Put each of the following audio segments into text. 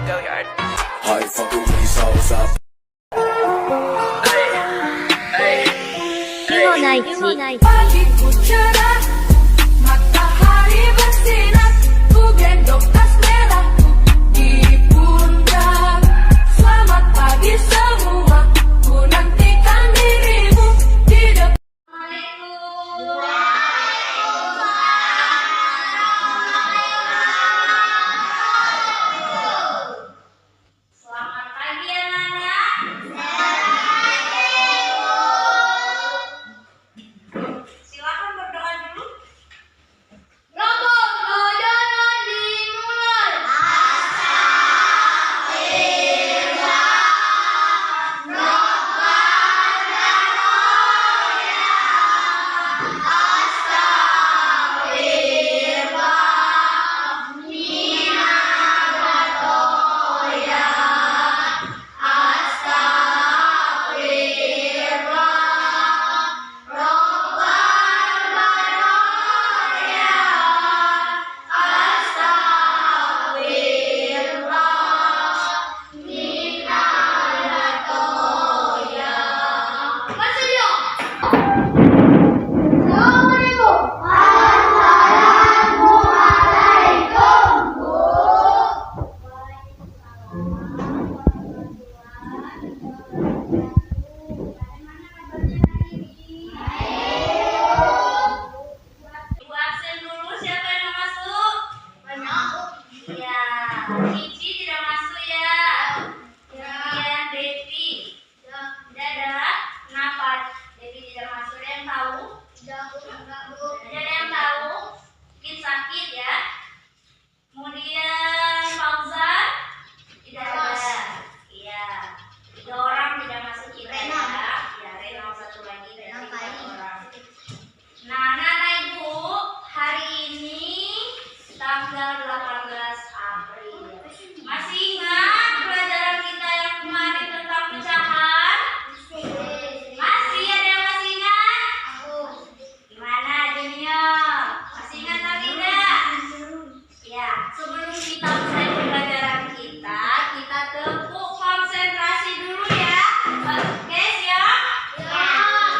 Billiard. I fucking with these hoes up. Pagi ku cerah, matahari bersinar, ku gendong tas merahku di pundak. Selamat pagi semua, ku nantikan dirimu di depan. Selamat pagi anak-anak. Silakan berdoa dulu. Ramadan dimulai. Ibu absen dulu, siapa yang mau masuk? Iya, Cici tidak masuk ya. Kemudian Devi. Tidak ada. Kenapa Devi tidak masuk? Ada yang tahu? Ada yang tahu? Mungkin sakit ya. Kemudian Fauzan tidak ada. Iya. 3 orang tidak masuk kita ya. Ya, Rena satu lagi dari 4 orang. Nah, anak-anak ibu, hari ini tanggal 18 April. Masih ingat pelajaran kita yang kemarin tentang pecahan? Masih ada yang masih ingat? Gimana Junior? Masih ingat lagi enggak? Ya, sebelum kita mulai pelajaran kita tepuk konsentrasi dulu ya. Oke, siap?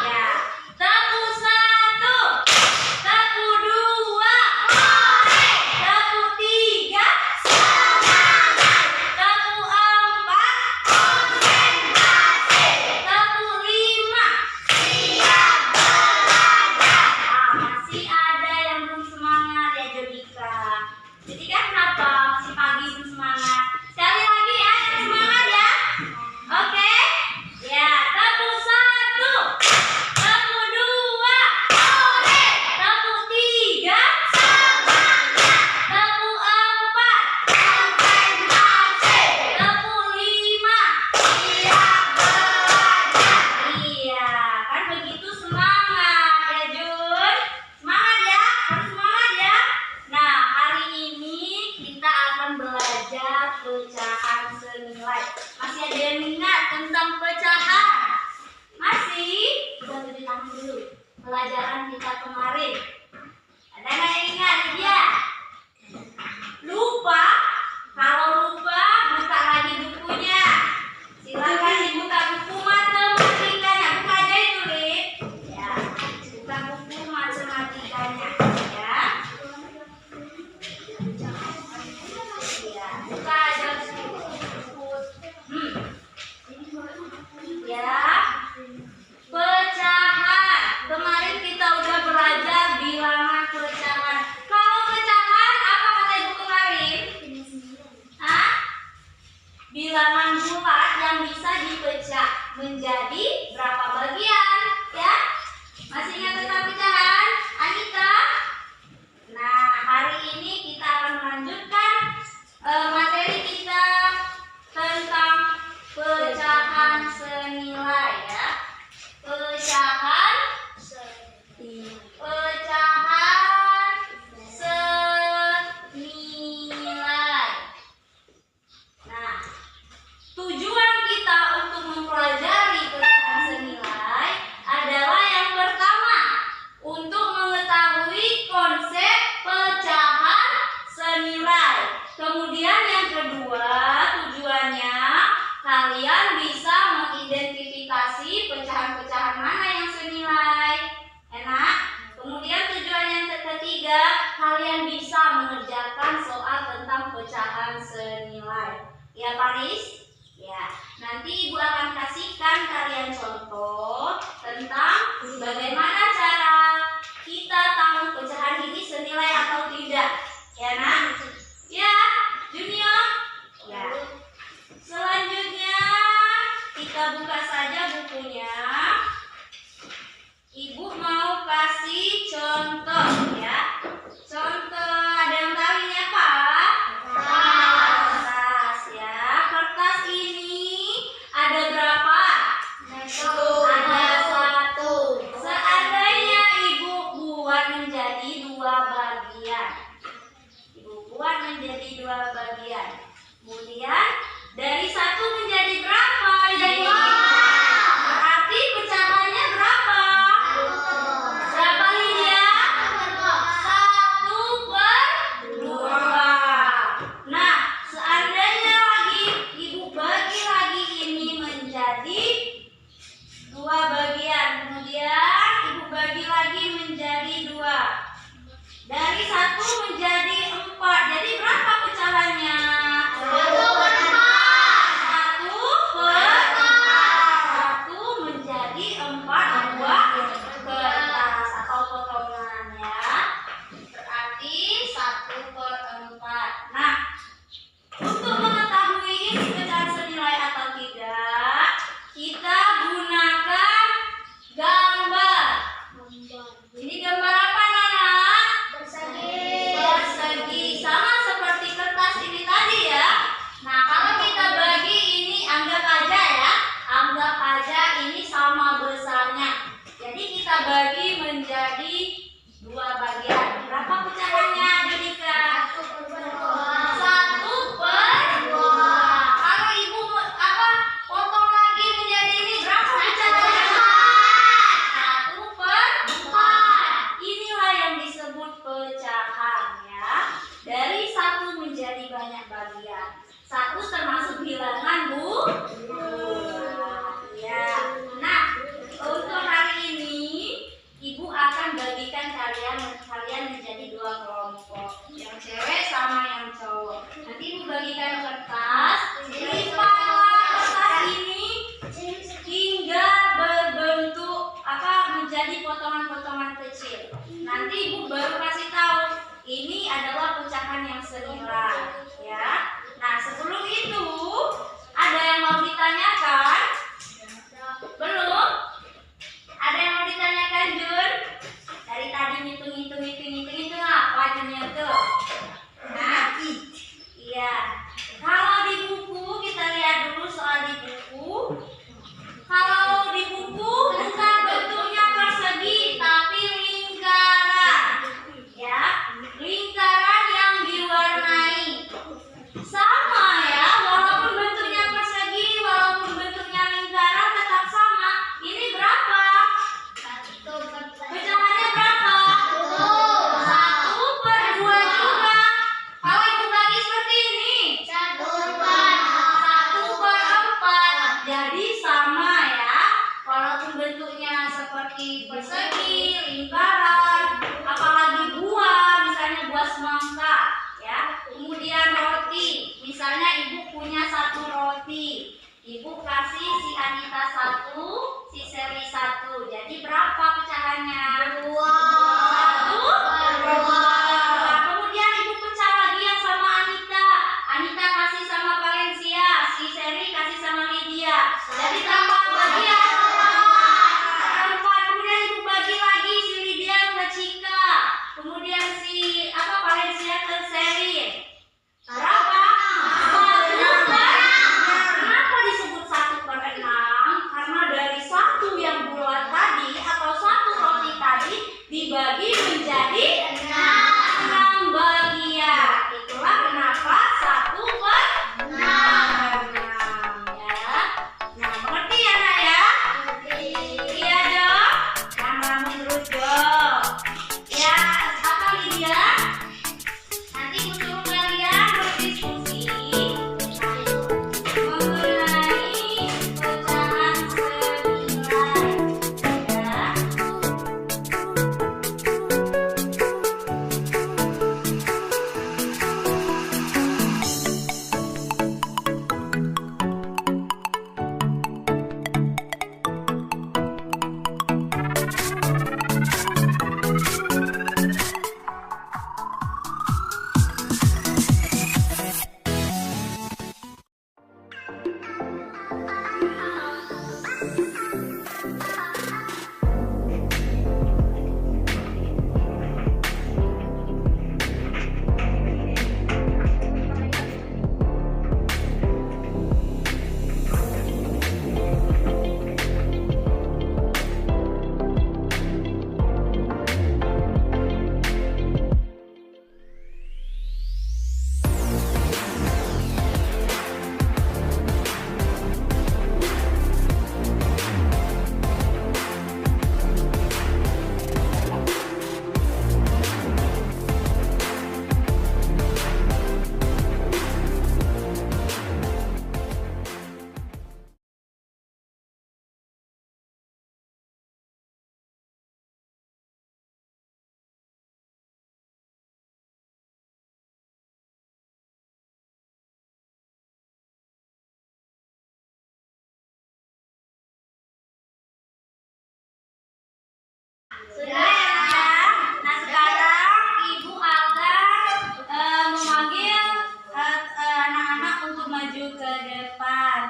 Ya. Tepuk 1, tepuk 2, tepuk 3, tepuk 4, tepuk 5. Masih ada yang belum semangat ya Jodika. Jodika kenapa masih pagi belum semangat? Sekali lagi ya, yang semangat ya. Oke? Ya, tepuk 1, tepuk 2, tepuk 3, tepuk 4, tepuk 5. Iya, kan begitu semangat ya Jun. Semangat ya, harus semangat ya. Nah, hari ini kita akan belajar pecahan senilai. Masih ada yang ingat tentang pecahan? Masih? Coba tulis tangan dulu. Pelajaran kita kemarin. Ada nggak yang ingat dia? Lupa? Kalau lupa, buka lagi bukunya. Silakan dibuka buku matematikanya. Buka aja itu, Lid. Ya, buka buku matematikanya. Ya. Ya, buka aja buku. Ya. Pecahan. Kemarin kita udah belajar bilangan pecahan. Kalau pecahan apa kata ibu kemarin? Hah? Bilangan bulat yang bisa dipecah menjadi berapa bagian? Ya? Masih ingat tentang pecahan? Anita? Nah, hari ini kita akan melanjutkan materi kita tentang pecahan senilai ya. Pecahan senilai. Nah, tujuan kita untuk mempelajari pecahan senilai adalah yang pertama, untuk mengetahui konsep pecahan senilai. Kemudian yang kedua, Ya Paris? Ya, nanti Ibu akan kasihkan kalian contoh tentang bagaimana cara kita tahu pecahan ini senilai atau tidak. Ya nak? Ya, Junior? Ya. Selanjutnya kita buka saja bukunya. Ibu mau kasih contoh ya. Contoh, ada yang tahu ini apa? Kertas ya. Kertas ini ada berapa? Ada satu. Seandainya Ibu buat menjadi dua bagian. Ibu buat menjadi dua bagian. Kemudian dari satu menjadi berapa? Jadi berarti pecahannya berapa? Berapa Lydia? 1/2. Nah, seandainya lagi Ibu bagi lagi ini menjadi dua bagian. Kemudian Ibu bagi lagi menjadi 2. Dari 1 menjadi 4. Jadi berapa pecahannya? 1/1 menjadi 4 buah kertas atau potongan ya. Berarti 1/4. Nah, untuk mengetahui ini pecahan senilai atau tidak, kita gunakan gambar. Ini gambar apa Nana? Persegi. Sama seperti kertas ini tadi ya. Nah, kalau kita bagi ini anggap aja ya. Anggap aja ini sama besarnya. Jadi kita bagi menjadi dua bagian. Berapa pecahannya Judika? 1/2. Kalau Ibu potong lagi menjadi ini berapa pecahannya? 1/4. Inilah yang disebut pecahan ya. Dari 1 menjadi banyak bagian. 1 termasuk bilangan Bu. Ya. Nah, untuk hari ini Ibu akan bagikan kalian menjadi 2 kelompok. Yang cewek sama yang cowok. Nanti Ibu bagikan kertas. Lipatlah kertas ini hingga berbentuk menjadi potongan-potongan kecil. Nanti Ibu baru kasih tahu ini adalah pecahan yang senilai ya. Nah, sebelum itu ada yang mau ditanyakan? Belum? Ada yang mau ditanyakan Jun? Dari tadi ngitung apa Junior tuh? Nah, iya. Kalau di buku kita lihat dulu soal di buku. Kalau di buku bukan bentuknya persegi tapi lingkaran. Ya, lingkaran yang diwarnai. Sama ya, walaupun bentuknya persegi, walaupun bentuknya lingkaran tetap sama. Ini berapa? Pecahannya berapa? 1/2 juga. Kalau Ibu bagi seperti ini 1/4. Jadi sama ya. Walaupun bentuknya seperti persegi, lingkaran, apalagi buah, misalnya buah semangka ya. Kemudian roti, misalnya Ibu punya 1 roti. Ibu kasih si Anita 1, si Seri 1. Jadi berapa pecahannya? 1/2. Kemudian Ibu pecah lagi yang sama Anita. Anita kasih sama Valencia, si Seri kasih sama Lydia. Jadi tambah bagian 4. Kemudian Ibu bagi lagi si Lydia ke Cika. Kemudian si Valencia ke Seri. Berapa? 1/6. Kenapa disebut 1/6? Karena dari 1 yang bulat tadi atau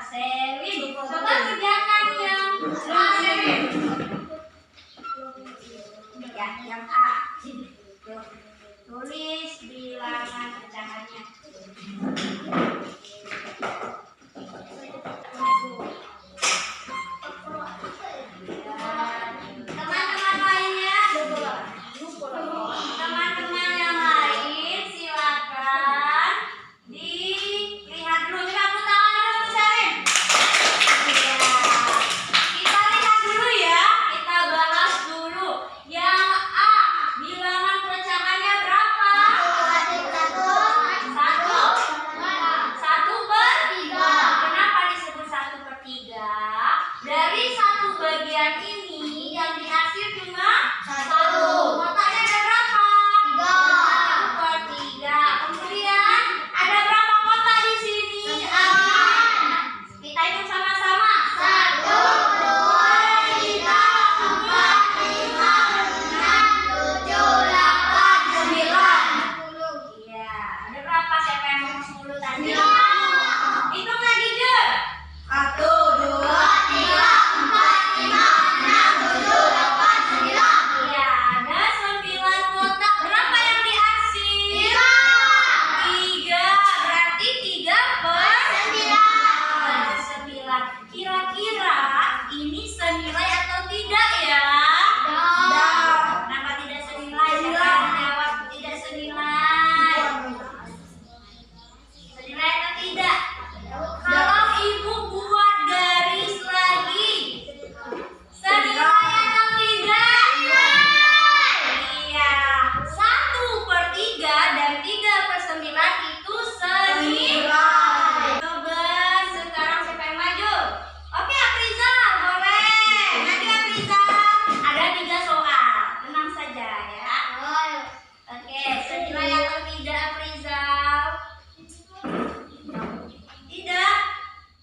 Seri, coba kerjakan yang Seri. Ya, yang A. Tuh. Tulis bilangan pecahannya. Teman-teman lainnya, teman-teman yang lain silakan dilihat dulu. Coba tepuk tangan dulu untuk Sherin. Ya, kita lihat dulu ya. Kita bahas dulu. Yang A, bilangan pecahannya berapa? Satu per tiga. Kenapa disebut 1/3? Dari satu bagian ini yang dihasil cuma satu. Kotaknya ada berapa? 1/3. Kemudian ada berapa kotak di sini? Kita hitung sama-sama. 1, 2, 3, 4, 5, 6, 7, 8, 9. Iya, ada berapa? Siapa yang ngomong 10 tadi? Hitung lagi, Je. 1, 2, 3, 4, 5, 6, 7, 8, 9. Iya, ada 9 kotak. Berapa yang diarsip? 3. Berarti 3 per 9. Kira-kira ini senilai atau tidak ya? Kenapa tidak senilai? Siapa yang menjawab tidak senilai? Senilai atau tidak? Kalau ibu buat garis lagi, senilai atau tidak? Iya. 1/3 dan 3/9 itu senilai. Coba sekarang siapa yang maju? Oke, Afriza, boleh. Maju Afriza. Ada 3 soal. Tenang saja ya. Oke, senilai atau tidak Afriza? Tidak.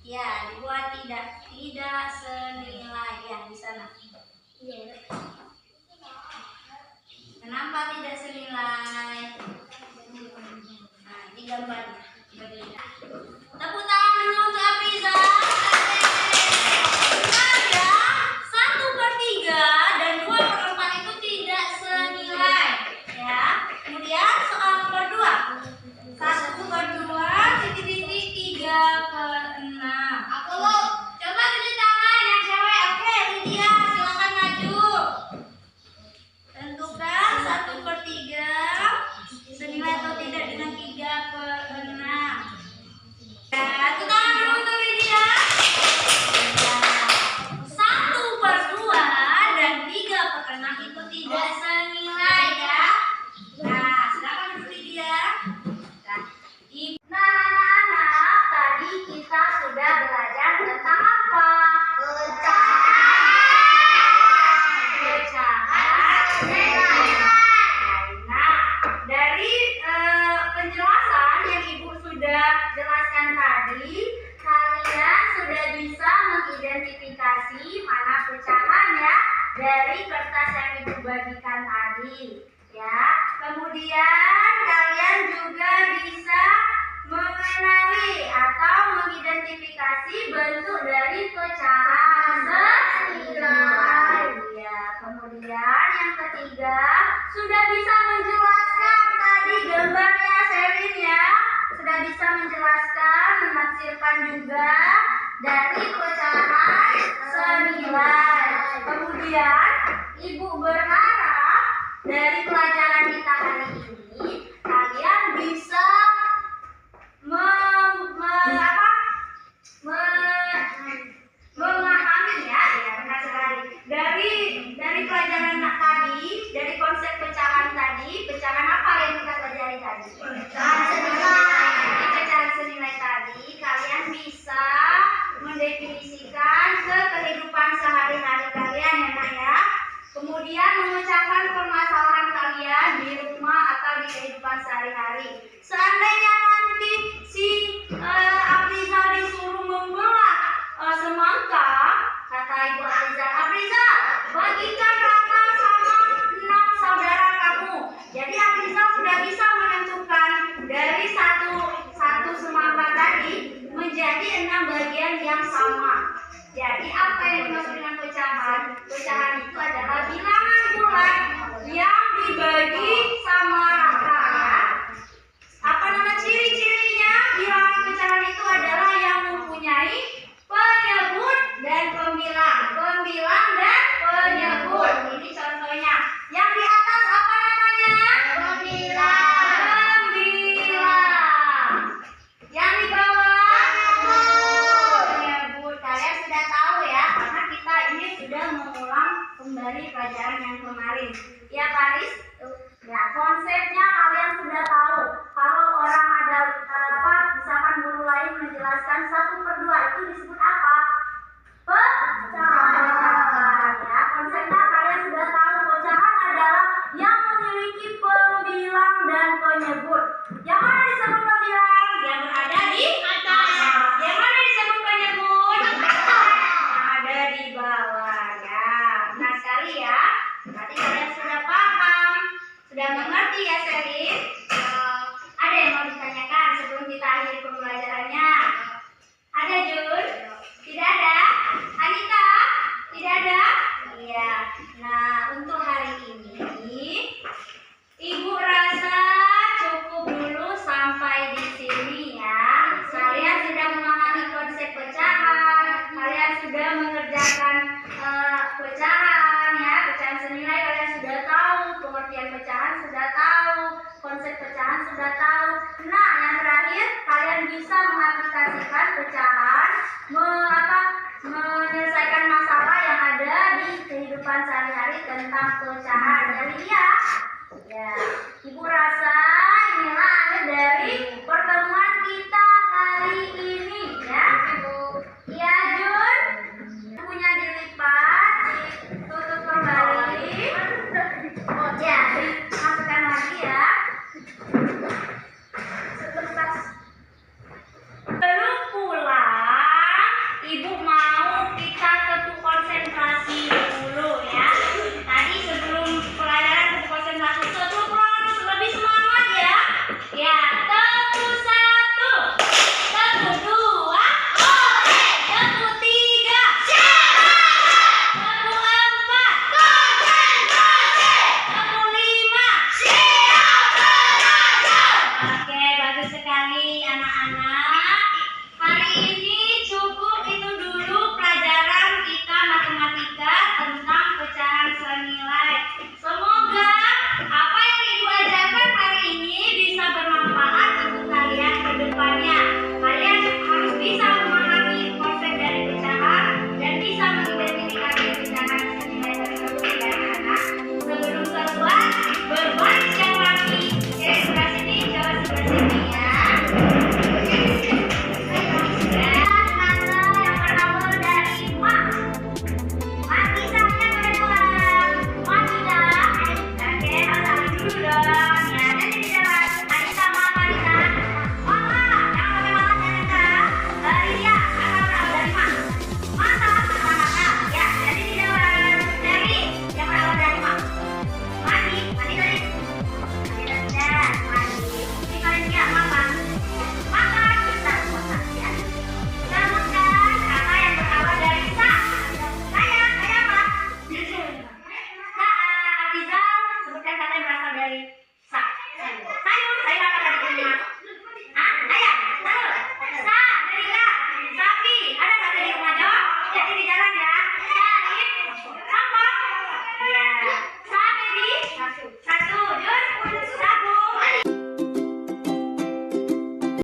Ya, dibuat tidak. Tidak senilai. Ya, di sana. Kenapa tidak senilai? Nah, ini gambarnya. Berbeda. Tepuk tangan dulu untuk Afriza. Ada 1/3 dan 2/4 itu tidak senilai. Ya. Kemudian soal nomor 2. 1/2 titik-titik 3/6. Coba tunjuk tangan yang cewek. Oke, Lydia, silakan maju. Tentukan 1/3 senilai atau tidak dengan 3/6. Ya, tepuk tangan dulu untuk Lydia. 1/2 dan 3/6 itu tidak senilai ya. Nah, silakan dulu Lydia. Nah, anak-anak, tadi kita sudah belajar tentang apa? Nah, dari penjelasan yang Ibu sudah jelaskan tadi, kalian sudah bisa mengidentifikasi mana pecahan ya dari kertas yang Ibu bagikan tadi. Ya, kemudian kalian juga bisa mengenali atau mengidentifikasi bentuk dari pecahan senilai. Ya, kemudian yang ketiga sudah bisa menjelaskan tadi gambarnya Sherin ya. Sudah bisa menjelaskan, menafsirkan juga dari pecahan senilai. Kemudian Ibu berharap dari pelajaran kita hari ini kalian bisa memahami ya, benar sekali. Dari pelajaran tadi, dari konsep pecahan tadi, pecahan apa yang kita pelajari tadi? Pecahan senilai. Pecahan senilai tadi kalian bisa mendefinisikan ke kehidupan sehari-hari kalian ya Nak ya. Kemudian memecahkan permasalahan kalian di Pecahan itu adalah bilangan bulat yang dibagi sama rata ya. Apa nama ciri-cirinya? Bilangan pecahan itu adalah yang mempunyai penyebut dan pembilang. Pembilang dan penyebut. Ini contohnya. Yang di atas apa namanya? Pembilang. Pembilang. Yang di bawah? Penyebut. Kalian sudah tahu ya, karena kita ini sudah mengulang kembali pelajaran yang kemarin. Ya Paris? Ya, konsepnya kalian sudah tahu. Kalau orang ada apa, misalkan guru lain menjelaskan 1/2 itu disebut apa? Pecahan. Ya, konsepnya kalian sudah tahu. Pecahan adalah yang memiliki pembilang dan penyebut. Yang mana disebut pembilang? Yang berada di atas. Yang mana disebut penyebut? Yang ada di bawah. Ya, benar sekali ya. Berarti kalian sudah paham, sudah mengerti ya Selin? Ada yang mau ditanyakan sebelum kita akhiri pembelajarannya? Ada Jun? Tidak ada? Anita? Tidak ada? Iya. Nah, untuk hari ini Ibu rasa cukup dulu sampai di sini ya. Kalian sudah memahami konsep pecahan, kalian sudah mengerjakan pecahan ya, pecahan senilai kalian sudah tahu, pengertian pecahan sudah tahu, konsep pecahan sudah tahu. Nah, yang terakhir kalian bisa mengaplikasikan pecahan, menyelesaikan masalah yang ada di kehidupan sehari-hari tentang pecahan. Jadi ya, Ibu rasa inilah akhir dari pertemuan kita hari ini ya. Iya Jun, punya dilipat, ditutup kembali. Ya, masukkan lagi ya. Belum pulang, Ibu mau kita tentu konsentrasi dulu ya. Tadi sebelum pelajaran tentu konsentrasi, sebelum pulang lebih semangat ya. Ya, tentu 1, tentu 2, tentu 3, tentu 4, tentu 5. Oke, bagus sekali anak-anak.